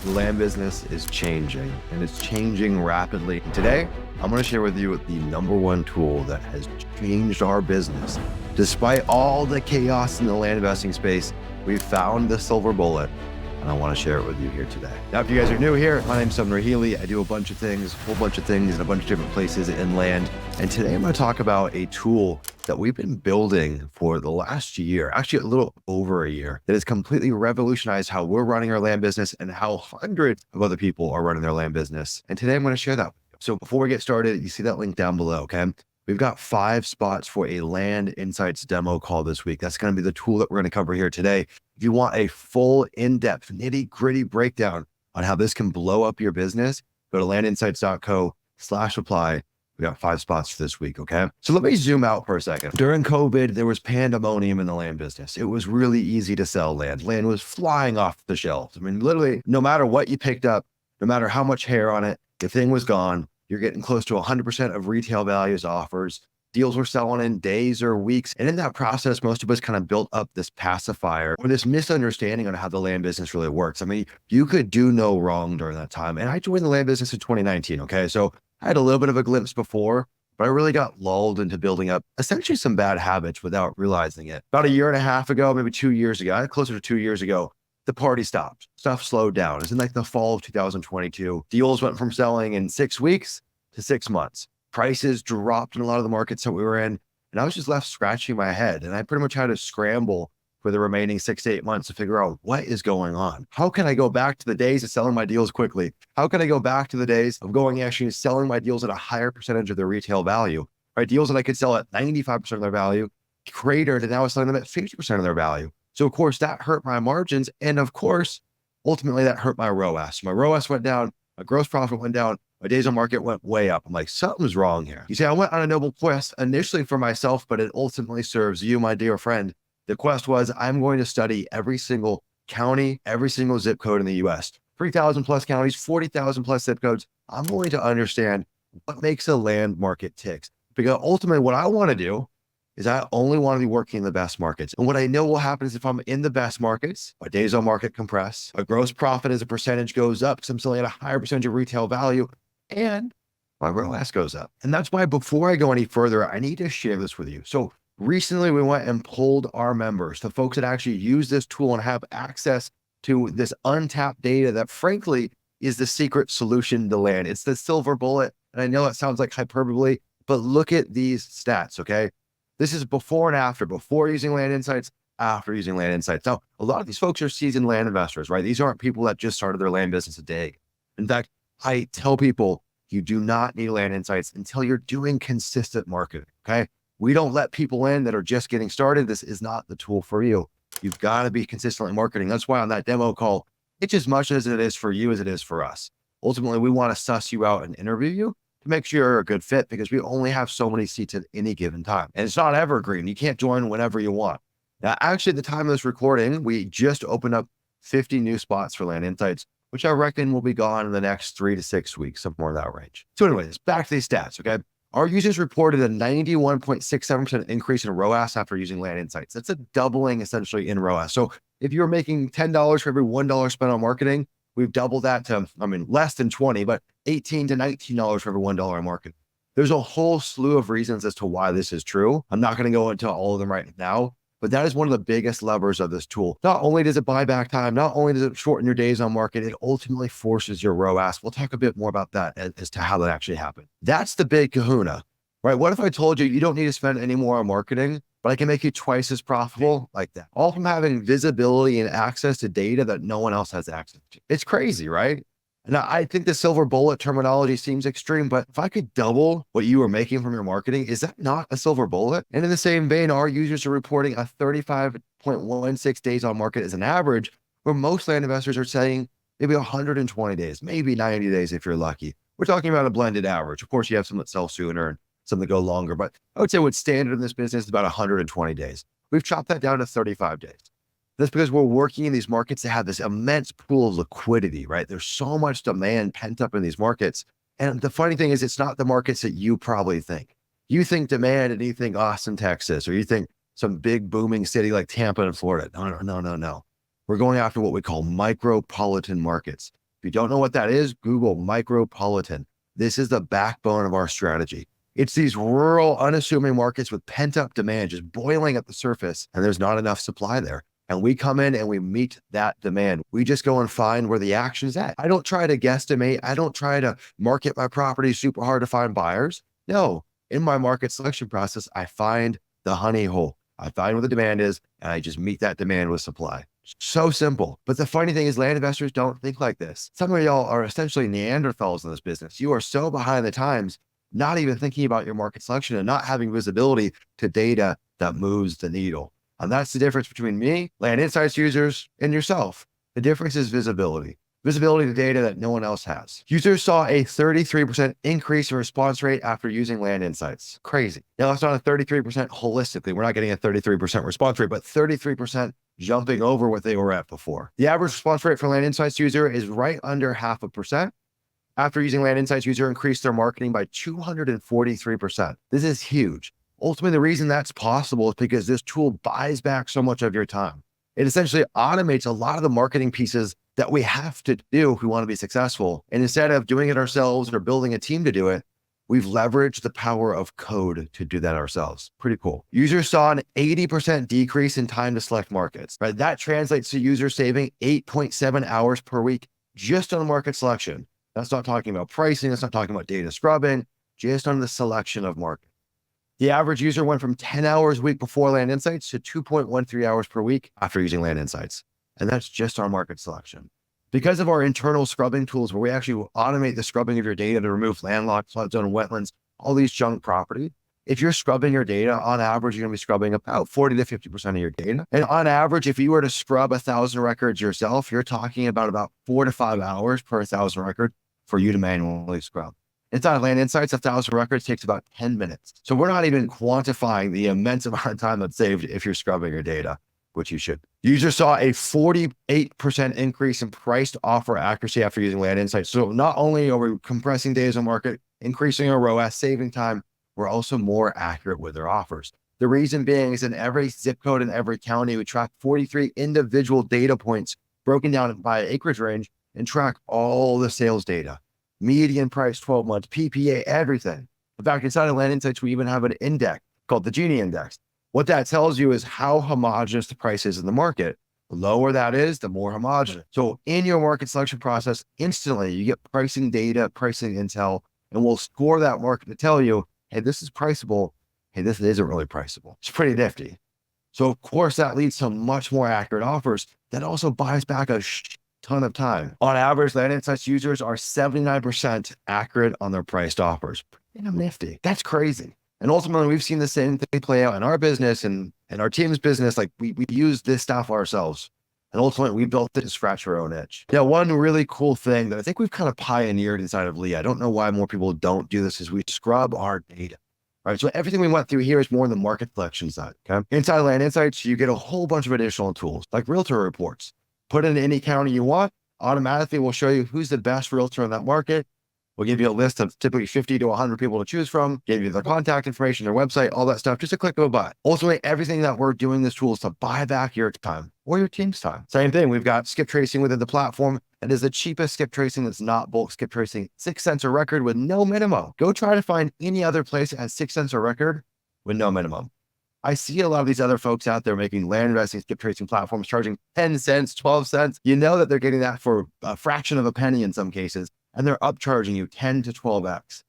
The land business is changing, and it's changing rapidly. Today, I'm going to share with you the number one tool that has changed our business. Despite all the chaos in the land investing space, we've found the silver bullet, and I want to share it with you here today. Now, if you guys are new here, my name's Sumner Healey. I do a bunch of things, in a bunch of different places in land. And today I'm going to talk about a tool that we've been building for the last year, actually a little over a year, that has completely revolutionized how we're running our land business and how hundreds of other people are running their land business. And today I'm going to share that with you. So before we get started, you see that link down below, okay? We've got 5 spots for a Land Insights demo call this week. That's going to be the tool that we're going to cover here today. If you want a full, in-depth, nitty-gritty breakdown on how this can blow up your business, go to landinsights.co/apply. We got 5 spots for this week, okay? So let me zoom out for a second. During COVID, there was pandemonium in the land business. It was really easy to sell land. Land was flying off the shelves. I mean, literally, no matter what you picked up, no matter how much hair on it, the thing was gone. You're getting close to 100% of retail values offers. Deals were selling in days or weeks. And in that process, most of us kind of built up this pacifier or this misunderstanding on how the land business really works. I mean, you could do no wrong during that time. And I joined the land business in 2019, okay? So I had a little bit of a glimpse before, but I really got lulled into building up essentially some bad habits without realizing it. About a year and a half ago, maybe 2 years ago, closer to 2 years ago, the party stopped. Stuff slowed down. It's in like the fall of 2022. Deals went from selling in 6 weeks to 6 months. Prices dropped in a lot of the markets that we were in. And I was just left scratching my head. And I pretty much had to scramble for the remaining 6 to 8 months to figure out what is going on. How can I go back to the days of selling my deals quickly? How can I go back to the days of actually selling my deals at a higher percentage of their retail value, right? Deals that I could sell at 95% of their value, cratered, and now I was selling them at 50% of their value. So of course that hurt my margins. And of course, ultimately that hurt my ROAS. My ROAS went down, my gross profit went down, my days on market went way up. I'm like, something's wrong here. You see, I went on a noble quest initially for myself, but it ultimately serves you, my dear friend. The quest was, I'm going to study every single county, every single zip code in the US, 3,000 plus counties, 40,000 plus zip codes. I'm going to understand what makes a land market tick. Because ultimately what I want to do is I only want to be working in the best markets. And what I know will happen is if I'm in the best markets, my days on market compress, my gross profit as a percentage goes up because I'm selling at a higher percentage of retail value, and my ROAS goes up. And that's why before I go any further, I need to share this with you. So recently, we went and pulled our members, the folks that actually use this tool and have access to this untapped data that frankly is the secret solution to land. It's the silver bullet. And I know it sounds like hyperbole, but look at these stats, okay? This is before and after, before using Land Insights, after using Land Insights. Now, a lot of these folks are seasoned land investors, right? These aren't people that just started their land business a day. In fact, I tell people, you do not need Land Insights until you're doing consistent marketing, okay? We don't let people in that are just getting started. This is not the tool for you. You've got to be consistently marketing. That's why on that demo call, it's as much as it is for you as it is for us. Ultimately, we want to suss you out and interview you to make sure you're a good fit because we only have so many seats at any given time. And it's not evergreen. You can't join whenever you want. Now, actually, at the time of this recording, we just opened up 50 new spots for Land Insights, which I reckon will be gone in the next 3 to 6 weeks, somewhere in that range. So anyways, back to these stats, okay? Our users reported a 91.67% increase in ROAS after using Land Insights. That's a doubling essentially in ROAS. So if you're making $10 for every $1 spent on marketing, we've doubled that to, less than 20, but $18 to $19 for every $1 on marketing. There's a whole slew of reasons as to why this is true. I'm not going to go into all of them right now, but that is one of the biggest levers of this tool. Not only does it buy back time, not only does it shorten your days on market, it ultimately forces your ROAS. We'll talk a bit more about that as to how that actually happened. That's the big kahuna, right? What if I told you, you don't need to spend any more on marketing, but I can make you twice as profitable like that? All from having visibility and access to data that no one else has access to. It's crazy, right? Now, I think the silver bullet terminology seems extreme, but if I could double what you were making from your marketing, is that not a silver bullet? And in the same vein, our users are reporting a 35.16 days on market as an average, where most land investors are saying maybe 120 days, maybe 90 days if you're lucky. We're talking about a blended average. Of course, you have some that sell sooner and some that go longer, but I would say what's standard in this business is about 120 days. We've chopped that down to 35 days. That's because we're working in these markets that have this immense pool of liquidity, right? There's so much demand pent up in these markets. And the funny thing is, it's not the markets that you probably think. You think demand and you think Austin, Texas, or you think some big booming city like Tampa in Florida. No. We're going after what we call micropolitan markets. If you don't know what that is, Google micropolitan. This is the backbone of our strategy. It's these rural, unassuming markets with pent-up demand just boiling at the surface, and there's not enough supply there. And we come in and we meet that demand. We just go and find where the action is at. I don't try to guesstimate. I don't try to market my property super hard to find buyers. No, in my market selection process, I find the honey hole. I find where the demand is, and I just meet that demand with supply. So simple. But the funny thing is land investors don't think like this. Some of y'all are essentially Neanderthals in this business. You are so behind the times, not even thinking about your market selection and not having visibility to data that moves the needle. And that's the difference between me, Land Insights users, and yourself. The difference is visibility. Visibility to data that no one else has. Users saw a 33% increase in response rate after using Land Insights. Crazy. Now, that's not a 33% holistically. We're not getting a 33% response rate, but 33% jumping over what they were at before. The average response rate for Land Insights user is right under 0.5%. After using Land Insights, user increased their marketing by 243%. This is huge. Ultimately, the reason that's possible is because this tool buys back so much of your time. It essentially automates a lot of the marketing pieces that we have to do if we want to be successful. And instead of doing it ourselves or building a team to do it, we've leveraged the power of code to do that ourselves. Pretty cool. Users saw an 80% decrease in time to select markets, right? That translates to users saving 8.7 hours per week just on market selection. That's not talking about pricing. That's not talking about data scrubbing, just on the selection of markets. The average user went from 10 hours a week before Land Insights to 2.13 hours per week after using Land Insights. And that's just our market selection. Because of our internal scrubbing tools, where we actually automate the scrubbing of your data to remove landlocked, flood zone, wetlands, all these junk property. If you're scrubbing your data, on average, you're going to be scrubbing about 40 to 50% of your data. And on average, if you were to scrub 1,000 records yourself, you're talking about 4 to 5 hours per 1,000 records for you to manually scrub. Inside of Land Insights, 1,000 records takes about 10 minutes. So we're not even quantifying the immense amount of time that's saved if you're scrubbing your data, which you should. Users saw a 48% increase in priced offer accuracy after using Land Insights. So not only are we compressing days on market, increasing our ROAS, saving time, we're also more accurate with our offers. The reason being is in every zip code in every county, we track 43 individual data points broken down by acreage range and track all the sales data. Median price, 12 months, PPA, everything. In fact, inside of Land Insights, we even have an index called the Gini Index. What that tells you is how homogenous the price is in the market. The lower that is, the more homogenous. So in your market selection process, instantly you get pricing data, pricing intel, and we'll score that market to tell you, hey, this is priceable. Hey, this isn't really priceable. It's pretty nifty. So of course that leads to much more accurate offers. That also buys back a ton of time. On average, Land Insights users are 79% accurate on their priced offers. Pretty nifty. That's crazy. And ultimately, we've seen the same thing play out in our business and our team's business. Like we use this stuff ourselves. And ultimately, we built it to scratch our own itch. Now, one really cool thing that I think we've kind of pioneered inside of Lee, I don't know why more people don't do this, is we scrub our data. Right. So everything we went through here is more on the market selection side. Okay. Inside Land Insights, you get a whole bunch of additional tools like realtor reports. Put in any county you want, automatically we'll show you who's the best realtor in that market. We'll give you a list of typically 50 to 100 people to choose from, give you their contact information, their website, all that stuff, just a click of a button. Ultimately, everything that we're doing this tool is to buy back your time or your team's time. Same thing, we've got skip tracing within the platform. That is the cheapest skip tracing that's not bulk skip tracing, 6 cents a record with no minimum. Go try to find any other place that has 6 cents a record with no minimum. I see a lot of these other folks out there making land investing skip tracing platforms, charging 10 cents, 12 cents. You know that they're getting that for a fraction of a penny in some cases, and they're upcharging you 10 to 12x.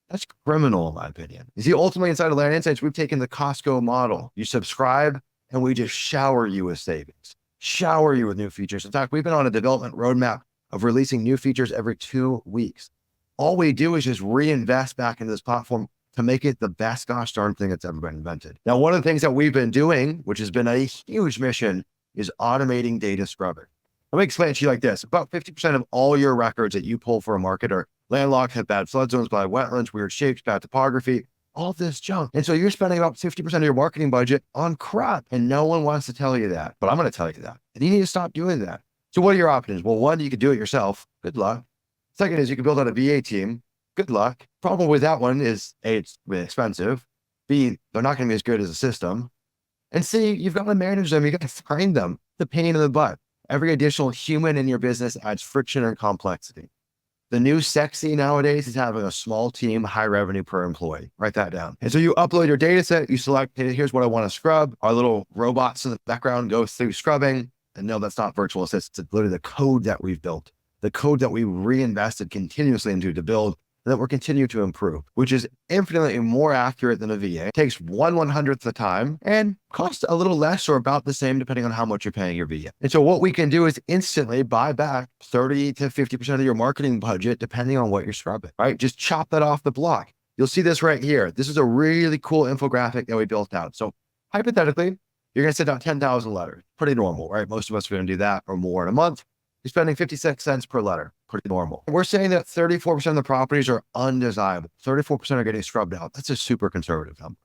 That's criminal, in my opinion. You see, ultimately inside of Land Insights, we've taken the Costco model. You subscribe, and we just shower you with savings, shower you with new features. In fact, we've been on a development roadmap of releasing new features every 2 weeks. All we do is just reinvest back into this platform to make it the best gosh darn thing that's ever been invented. Now, one of the things that we've been doing, which has been a huge mission, is automating data scrubbing. Let me explain it to you like this. About 50% of all your records that you pull for a market are landlocked, have bad flood zones, bad wetlands, weird shapes, bad topography, all this junk. And so you're spending about 50% of your marketing budget on crap, and no one wants to tell you that. But I'm going to tell you that. And you need to stop doing that. So what are your options? Well, one, you can do it yourself. Good luck. Second is you can build out a VA team. Good luck. Problem with that one is A, it's really expensive. B, they're not going to be as good as a system. And C, you've got to manage them. You got to find them. The pain in the butt. Every additional human in your business adds friction and complexity. The new sexy nowadays is having a small team, high revenue per employee. Write that down. And so you upload your data set, you select, hey, here's what I want to scrub. Our little robots in the background go through scrubbing. And no, that's not virtual assistants. It's literally the code that we've built, the code that we reinvested continuously into to build, and that we're continuing to improve, which is infinitely more accurate than a VA. It takes 1/100th the time and costs a little less or about the same depending on how much you're paying your VA. And so what we can do is instantly buy back 30 to 50% of your marketing budget, depending on what you're scrubbing, right? Just chop that off the block. You'll see this right here. This is a really cool infographic that we built out. So hypothetically, you're going to send out 10,000 letters. Pretty normal, right? Most of us are going to do that or more in a month. You're spending 56 cents per letter. Pretty normal. We're saying that 34% of the properties are undesirable. 34% are getting scrubbed out. That's a super conservative number.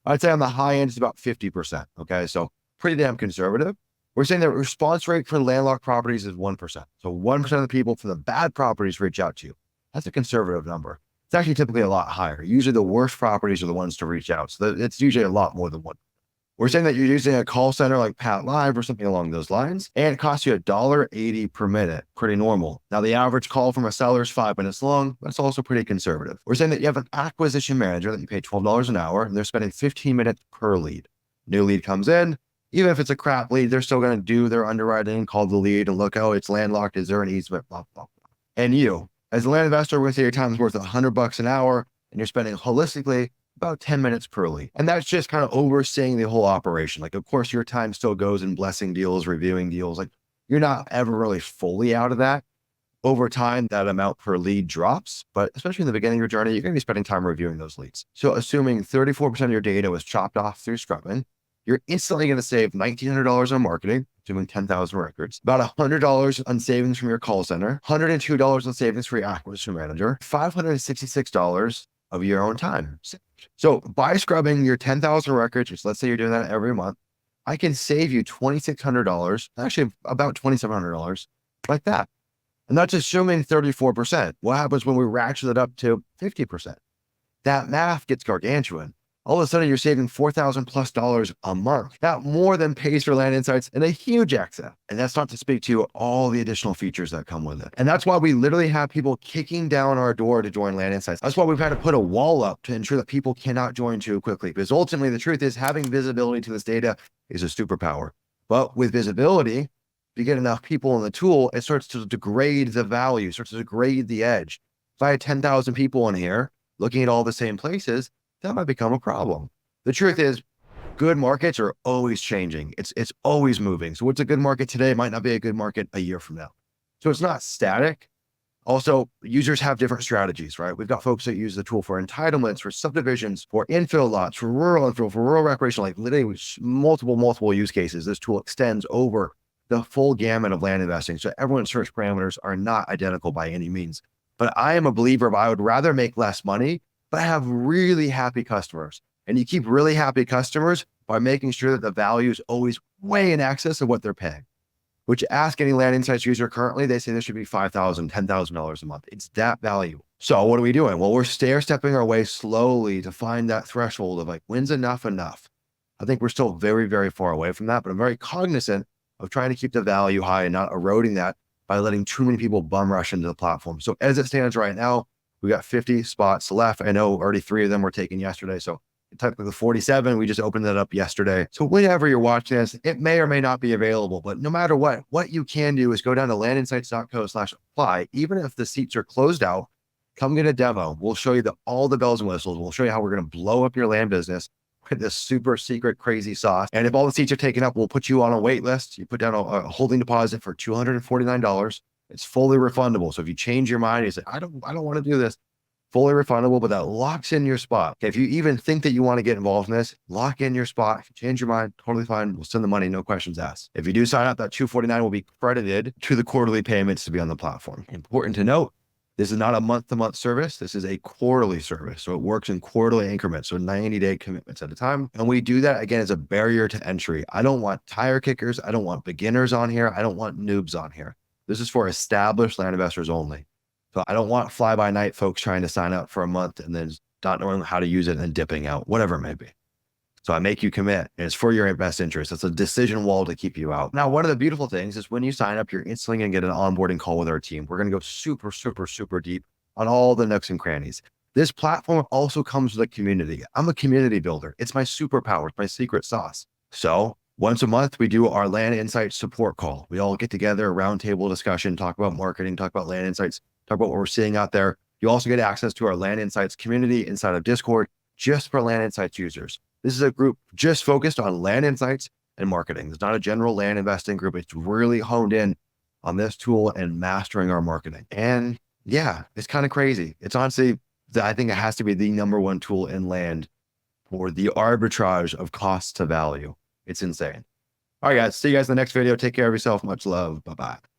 I'd say on the high end, it's about 50%. Okay. So pretty damn conservative. We're saying that response rate for landlocked properties is 1%. So 1% of the people for the bad properties reach out to you. That's a conservative number. It's actually typically a lot higher. Usually the worst properties are the ones to reach out. So it's usually a lot more than 1%. We're saying that you're using a call center like Pat Live or something along those lines, and it costs you $1.80 per minute. Pretty normal. Now, the average call from a seller is 5 minutes long. That's also pretty conservative. We're saying that you have an acquisition manager that you pay $12 an hour, and they're spending 15 minutes per lead. New lead comes in. Even if it's a crap lead, they're still going to do their underwriting, call the lead and look, oh, it's landlocked. Is there an easement? Blah, blah, blah. And you, as a land investor, we're going to say your time is worth $100 an hour, and you're spending holistically about 10 minutes per lead. And that's just kind of overseeing the whole operation. Like, of course, your time still goes in blessing deals, reviewing deals. Like, you're not ever really fully out of that. Over time, that amount per lead drops, but especially in the beginning of your journey, you're going to be spending time reviewing those leads. So assuming 34% of your data was chopped off through scrubbing, you're instantly going to save $1,900 on marketing, doing 10,000 records, about $100 on savings from your call center, $102 on savings for your acquisition manager, $566 of your own time. So by scrubbing your 10,000 records, which let's say you're doing that every month, I can save you $2,600, actually about $2,700 like that. And that's assuming 34%. What happens when we ratchet it up to 50%? That math gets gargantuan. All of a sudden you're saving $4,000+ a month. That more than pays for Land Insights and a huge access. And that's not to speak to all the additional features that come with it. And that's why we literally have people kicking down our door to join Land Insights. That's why we've had to put a wall up to ensure that people cannot join too quickly. Because ultimately the truth is having visibility to this data is a superpower. But with visibility, if you get enough people in the tool, it starts to degrade the value, starts to degrade the edge. If I had 10,000 people in here looking at all the same places, that might become a problem. The truth is, good markets are always changing. It's always moving. So what's a good market today might not be a good market a year from now. So it's not static. Also, users have different strategies, right? We've got folks that use the tool for entitlements, for subdivisions, for infill lots, for rural infill, for rural recreation, like literally multiple use cases. This tool extends over the full gamut of land investing. So everyone's search parameters are not identical by any means. But I am a believer of I would rather make less money, but I have really happy customers. And you keep really happy customers by making sure that the value is always way in excess of what they're paying. Which ask any Land Insights user currently, they say this should be $5,000, $10,000 a month. It's that value. So what are we doing? Well, we're stair-stepping our way slowly to find that threshold of like, when's enough? I think we're still very, very far away from that, but I'm very cognizant of trying to keep the value high and not eroding that by letting too many people bum rush into the platform. So as it stands right now, we got 50 spots left. I know already 3 of them were taken yesterday. So technically the 47, we just opened that up yesterday. So whenever you're watching this, it may or may not be available, but no matter what you can do is go down to landinsights.co/apply. Even if the seats are closed out, come get a demo. We'll show you all the bells and whistles. We'll show you how we're going to blow up your land business with this super secret crazy sauce. And if all the seats are taken up, we'll put you on a wait list. You put down a holding deposit for $249. It's fully refundable. So if you change your mind, you say, I don't want to do this, fully refundable, but that locks in your spot. Okay, if you even think that you want to get involved in this, lock in your spot. If you change your mind, totally fine. We'll send the money, no questions asked. If you do sign up, that $249 will be credited to the quarterly payments to be on the platform. Important to note, this is not a month-to-month service. This is a quarterly service. So it works in quarterly increments, so 90-day commitments at a time. And we do that, again, as a barrier to entry. I don't want tire kickers. I don't want beginners on here. I don't want noobs on here. This is for established land investors only. So I don't want fly-by-night folks trying to sign up for a month and then not knowing how to use it and dipping out, whatever it may be. So I make you commit, and it's for your best interest. It's a decision wall to keep you out. Now, one of the beautiful things is when you sign up, you're instantly going to get an onboarding call with our team. We're going to go super, super, super deep on all the nooks and crannies. This platform also comes with a community. I'm a community builder. It's my superpower, it's my secret sauce. So once a month, we do our Land Insights support call. We all get together, a roundtable discussion, talk about marketing, talk about Land Insights, talk about what we're seeing out there. You also get access to our Land Insights community inside of Discord, just for Land Insights users. This is a group just focused on Land Insights and marketing. It's not a general land investing group. It's really honed in on this tool and mastering our marketing. And yeah, it's kind of crazy. It's honestly, I think it has to be the #1 tool in land for the arbitrage of cost to value. It's insane. All right, guys. See you guys in the next video. Take care of yourself. Much love. Bye-bye.